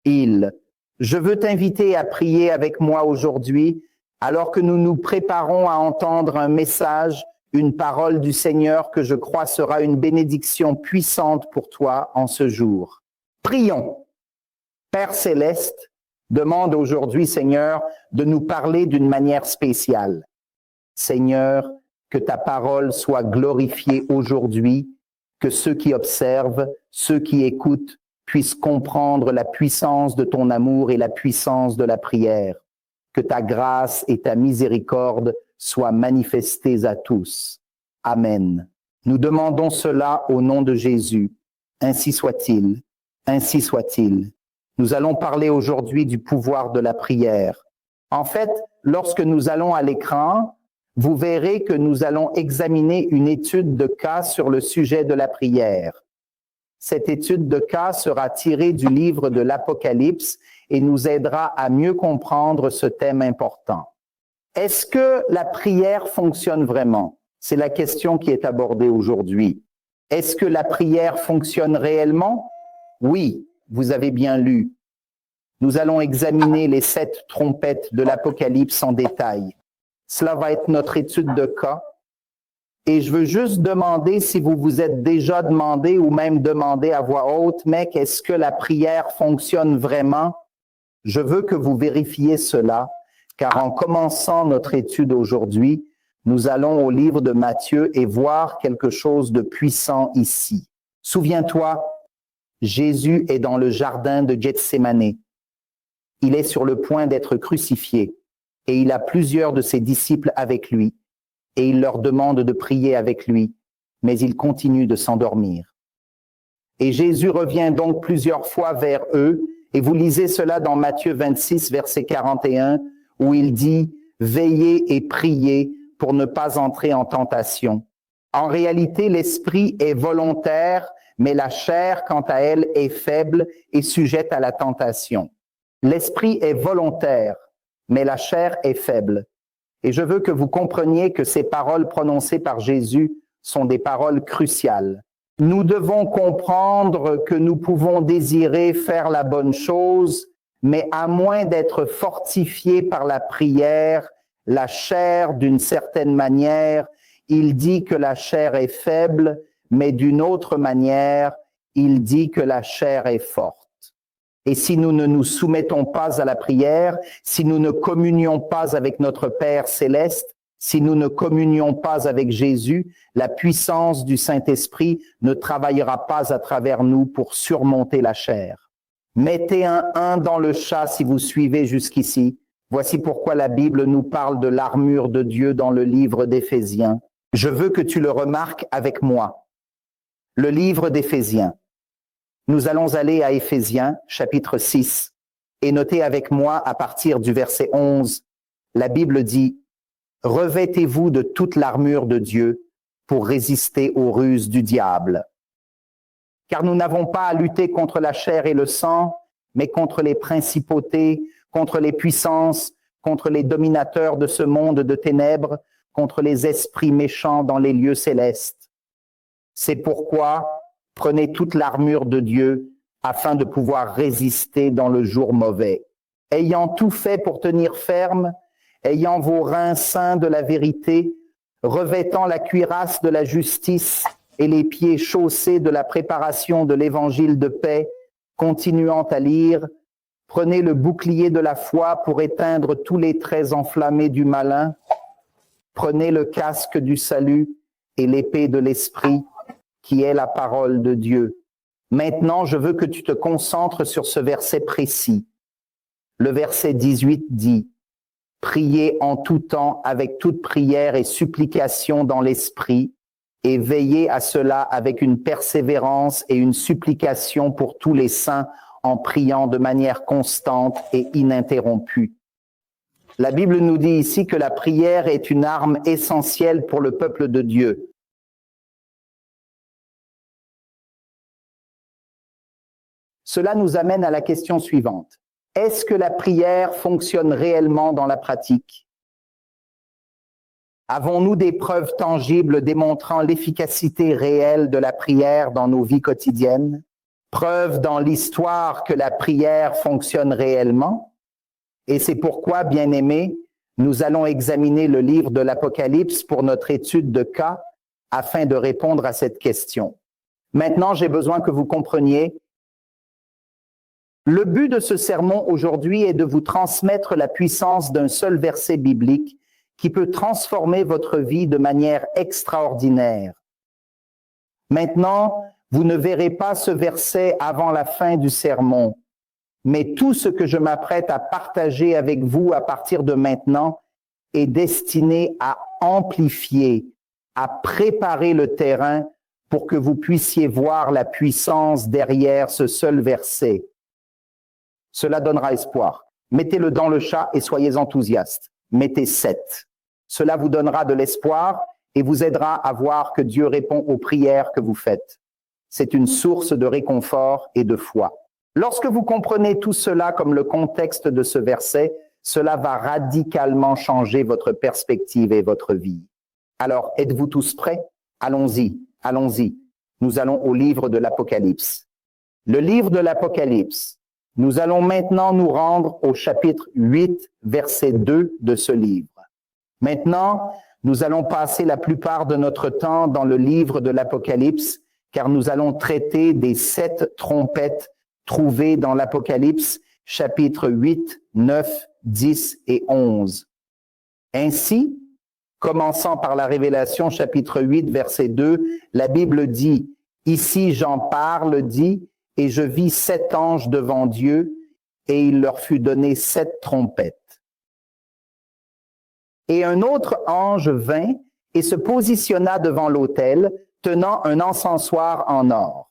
il. Je veux t'inviter à prier avec moi aujourd'hui, alors que nous nous préparons à entendre un message, une parole du Seigneur que je crois sera une bénédiction puissante pour toi en ce jour. Prions. Père céleste, demande aujourd'hui, Seigneur, de nous parler d'une manière spéciale. Seigneur, que ta parole soit glorifiée aujourd'hui, que ceux qui observent, ceux qui écoutent, puissent comprendre la puissance de ton amour et la puissance de la prière. Que ta grâce et ta miséricorde soient manifestées à tous. Amen. Nous demandons cela au nom de Jésus. Ainsi soit-il. Ainsi soit-il. Nous allons parler aujourd'hui du pouvoir de la prière. En fait, lorsque nous allons à l'écran, vous verrez que nous allons examiner une étude de cas sur le sujet de la prière. Cette étude de cas sera tirée du livre de l'Apocalypse et nous aidera à mieux comprendre ce thème important. Est-ce que la prière fonctionne vraiment? C'est la question qui est abordée aujourd'hui. Est-ce que la prière fonctionne réellement? Oui, vous avez bien lu. Nous allons examiner les 7 trompettes de l'Apocalypse en détail. Cela va être notre étude de cas. Et je veux juste demander si vous vous êtes déjà demandé ou même demandé à voix haute, mec, est-ce que la prière fonctionne vraiment? Je veux que vous vérifiez cela, car en commençant notre étude aujourd'hui, nous allons au livre de Matthieu et voir quelque chose de puissant ici. Souviens-toi, Jésus est dans le jardin de Gethsémané. Il est sur le point d'être crucifié et il a plusieurs de ses disciples avec lui. Et il leur demande de prier avec lui, mais ils continuent de s'endormir. Et Jésus revient donc plusieurs fois vers eux, et vous lisez cela dans Matthieu 26, verset 41, où il dit « Veillez et priez pour ne pas entrer en tentation ». En réalité, l'esprit est volontaire, mais la chair, quant à elle, est faible et sujette à la tentation. L'esprit est volontaire, mais la chair est faible. Et je veux que vous compreniez que ces paroles prononcées par Jésus sont des paroles cruciales. Nous devons comprendre que nous pouvons désirer faire la bonne chose, mais à moins d'être fortifiés par la prière, la chair, d'une certaine manière, il dit que la chair est faible, mais d'une autre manière, il dit que la chair est forte. Et si nous ne nous soumettons pas à la prière, si nous ne communions pas avec notre Père céleste, si nous ne communions pas avec Jésus, la puissance du Saint-Esprit ne travaillera pas à travers nous pour surmonter la chair. Mettez un 1 dans le chat si vous suivez jusqu'ici. Voici pourquoi la Bible nous parle de l'armure de Dieu dans le livre d'Éphésiens. Je veux que tu le remarques avec moi. Le livre d'Éphésiens. Nous allons aller à Éphésiens, chapitre 6, et notez avec moi à partir du verset 11, la Bible dit « Revêtez-vous de toute l'armure de Dieu pour résister aux ruses du diable. Car nous n'avons pas à lutter contre la chair et le sang, mais contre les principautés, contre les puissances, contre les dominateurs de ce monde de ténèbres, contre les esprits méchants dans les lieux célestes. C'est pourquoi prenez toute l'armure de Dieu afin de pouvoir résister dans le jour mauvais. Ayant tout fait pour tenir ferme, ayant vos reins saints de la vérité, revêtant la cuirasse de la justice et les pieds chaussés de la préparation de l'évangile de paix, continuant à lire, prenez le bouclier de la foi pour éteindre tous les traits enflammés du malin, prenez le casque du salut et l'épée de l'esprit, qui est la parole de Dieu. Maintenant, je veux que tu te concentres sur ce verset précis. Le verset 18 dit « Priez en tout temps avec toute prière et supplication dans l'esprit, et veillez à cela avec une persévérance et une supplication pour tous les saints en priant de manière constante et ininterrompue. » La Bible nous dit ici que la prière est une arme essentielle pour le peuple de Dieu. Cela nous amène à la question suivante. Est-ce que la prière fonctionne réellement dans la pratique? Avons-nous des preuves tangibles démontrant l'efficacité réelle de la prière dans nos vies quotidiennes? preuve dans l'histoire que la prière fonctionne réellement. Et c'est pourquoi, bien-aimés, nous allons examiner le livre de l'Apocalypse pour notre étude de cas afin de répondre à cette question. Maintenant, j'ai besoin que vous compreniez. Le but de ce sermon aujourd'hui est de vous transmettre la puissance d'un seul verset biblique qui peut transformer votre vie de manière extraordinaire. Maintenant, vous ne verrez pas ce verset avant la fin du sermon, mais tout ce que je m'apprête à partager avec vous à partir de maintenant est destiné à amplifier, à préparer le terrain pour que vous puissiez voir la puissance derrière ce seul verset. Cela donnera espoir. Mettez-le dans le chat et soyez enthousiastes. Mettez 7. Cela vous donnera de l'espoir et vous aidera à voir que Dieu répond aux prières que vous faites. C'est une source de réconfort et de foi. Lorsque vous comprenez tout cela comme le contexte de ce verset, cela va radicalement changer votre perspective et votre vie. Alors, êtes-vous tous prêts? Allons-y, allons-y. Nous allons au livre de l'Apocalypse. Le livre de l'Apocalypse. Nous allons maintenant nous rendre au chapitre 8, verset 2 de ce livre. Maintenant, nous allons passer la plupart de notre temps dans le livre de l'Apocalypse, car nous allons traiter des 7 trompettes trouvées dans l'Apocalypse, chapitre 8, 9, 10 et 11. Ainsi, commençant par la Révélation, chapitre 8, verset 2, la Bible dit, « Ici j'en parle, dit, et je vis 7 anges devant Dieu, et il leur fut donné 7 trompettes. Et un autre ange vint et se positionna devant l'autel, tenant un encensoir en or.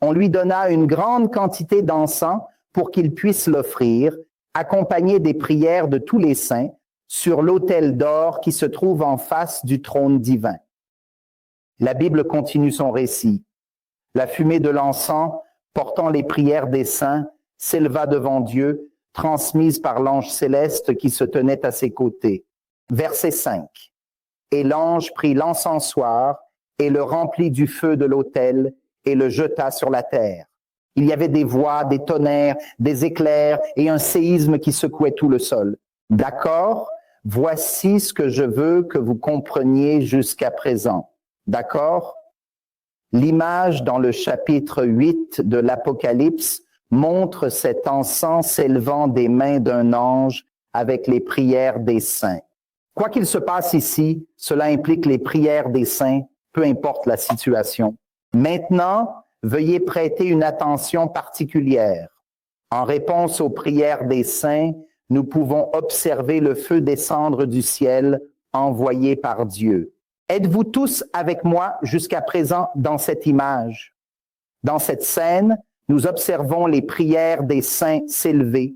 On lui donna une grande quantité d'encens pour qu'il puisse l'offrir, accompagné des prières de tous les saints, sur l'autel d'or qui se trouve en face du trône divin. » La Bible continue son récit. La fumée de l'encens, portant les prières des saints, s'éleva devant Dieu, transmise par l'ange céleste qui se tenait à ses côtés. Verset 5. Et l'ange prit l'encensoir et le remplit du feu de l'autel et le jeta sur la terre. Il y avait des voix, des tonnerres, des éclairs et un séisme qui secouait tout le sol. D'accord? Voici ce que je veux que vous compreniez jusqu'à présent. D'accord? L'image dans le chapitre 8 de l'Apocalypse montre cet encens s'élevant des mains d'un ange avec les prières des saints. Quoi qu'il se passe ici, cela implique les prières des saints, peu importe la situation. Maintenant, veuillez prêter une attention particulière. En réponse aux prières des saints, nous pouvons observer le feu descendre du ciel envoyé par Dieu. Êtes-vous tous avec moi jusqu'à présent dans cette image? Dans cette scène, nous observons les prières des saints s'élever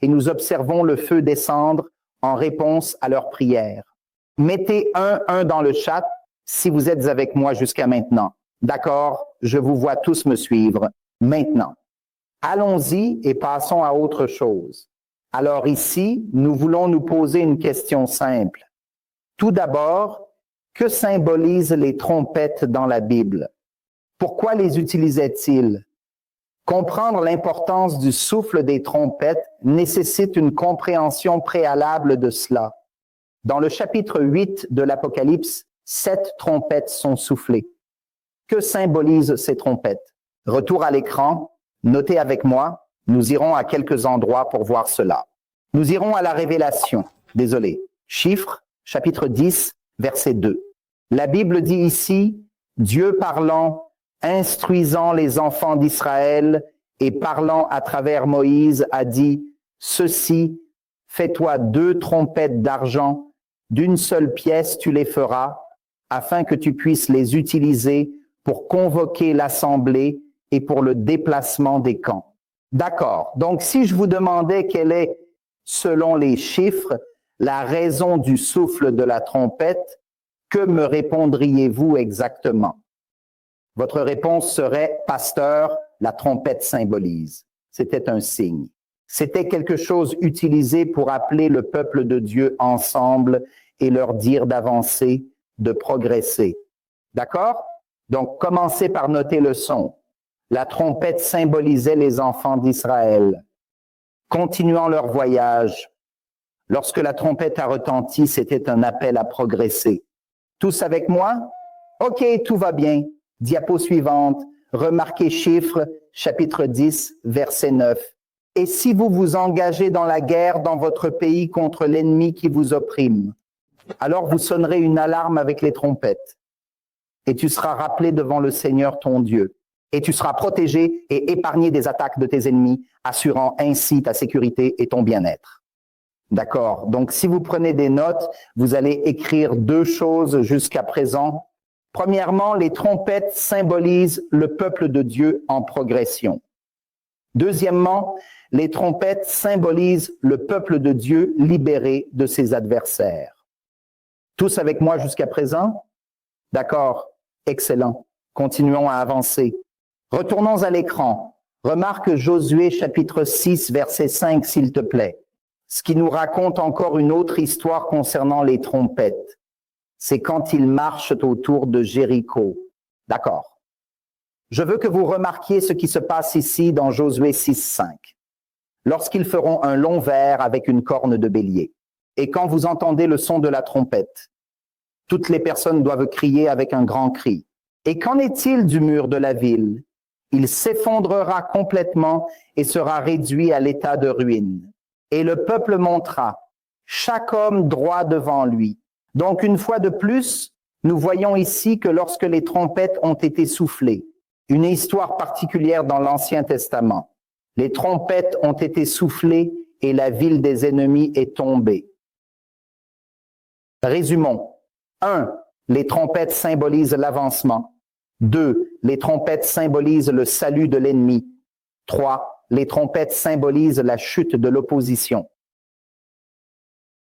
et nous observons le feu descendre en réponse à leurs prières. Mettez 1 dans le chat si vous êtes avec moi jusqu'à maintenant. D'accord? Je vous vois tous me suivre maintenant. Allons-y et passons à autre chose. Alors ici, nous voulons nous poser une question simple. Tout d'abord, que symbolisent les trompettes dans la Bible? Pourquoi les utilisait-il? Comprendre l'importance du souffle des trompettes nécessite une compréhension préalable de cela. Dans le chapitre 8 de l'Apocalypse, 7 trompettes sont soufflées. Que symbolisent ces trompettes? Retour à l'écran, notez avec moi, nous irons à quelques endroits pour voir cela. Nous irons à la Révélation, Chiffres, chapitre 10, verset 2. La Bible dit ici, Dieu parlant, instruisant les enfants d'Israël et parlant à travers Moïse a dit, « Ceci, fais-toi 2 trompettes d'argent, d'une seule pièce tu les feras, afin que tu puisses les utiliser pour convoquer l'assemblée et pour le déplacement des camps. » D'accord. Donc, si je vous demandais quelle est, selon les chiffres, la raison du souffle de la trompette, que me répondriez-vous exactement? Votre réponse serait, pasteur, la trompette symbolise. C'était un signe. C'était quelque chose utilisé pour appeler le peuple de Dieu ensemble et leur dire d'avancer, de progresser. D'accord? Donc, commencez par noter le son. La trompette symbolisait les enfants d'Israël, continuant leur voyage. Lorsque la trompette a retenti, c'était un appel à progresser. Tous avec moi? OK, tout va bien. Diapo suivante. Remarquez chiffre, chapitre 10, verset 9. Et si vous vous engagez dans la guerre dans votre pays contre l'ennemi qui vous opprime, alors vous sonnerez une alarme avec les trompettes. Et tu seras rappelé devant le Seigneur ton Dieu. Et tu seras protégé et épargné des attaques de tes ennemis, assurant ainsi ta sécurité et ton bien-être. D'accord? Donc, si vous prenez des notes, vous allez écrire deux choses jusqu'à présent. Premièrement, les trompettes symbolisent le peuple de Dieu en progression. Deuxièmement, les trompettes symbolisent le peuple de Dieu libéré de ses adversaires. Tous avec moi jusqu'à présent? D'accord, excellent. Continuons à avancer. Retournons à l'écran. Remarque Josué chapitre 6, verset 5, s'il te plaît. Ce qui nous raconte encore une autre histoire concernant les trompettes. C'est quand ils marchent autour de Jéricho. D'accord. Je veux que vous remarquiez ce qui se passe ici dans Josué 6, 5. Lorsqu'ils feront un long vers avec une corne de bélier. Et quand vous entendez le son de la trompette, toutes les personnes doivent crier avec un grand cri. Et qu'en est-il du mur de la ville? Il s'effondrera complètement et sera réduit à l'état de ruine. Et le peuple montera, chaque homme droit devant lui. Donc, une fois de plus, nous voyons ici que lorsque les trompettes ont été soufflées, une histoire particulière dans l'Ancien Testament, les trompettes ont été soufflées et la ville des ennemis est tombée. Résumons. 1. Les trompettes symbolisent l'avancement. 2. Les trompettes symbolisent le salut de l'ennemi. 3. Les trompettes symbolisent la chute de l'opposition.